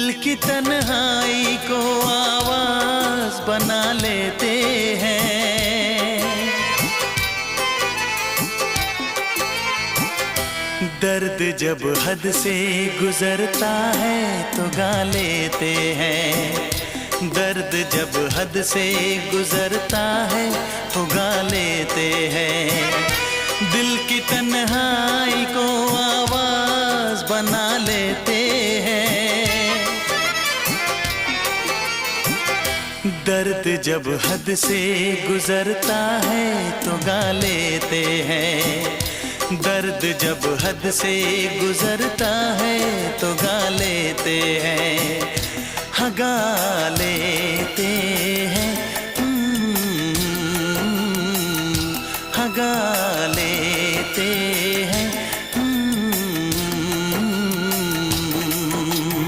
दिल की तन्हाई को आवाज बना लेते हैं। दर्द जब हद से गुजरता है तो गा लेते हैं। दर्द जब हद से गुजरता है तो गा लेते हैं। दिल की तन्हाई को आवाज बना लेते हैं। दर्द जब हद से गुजरता है तो गा लेते हैं। दर्द जब हद से गुजरता है तो गा लेते हैं। हाँ गा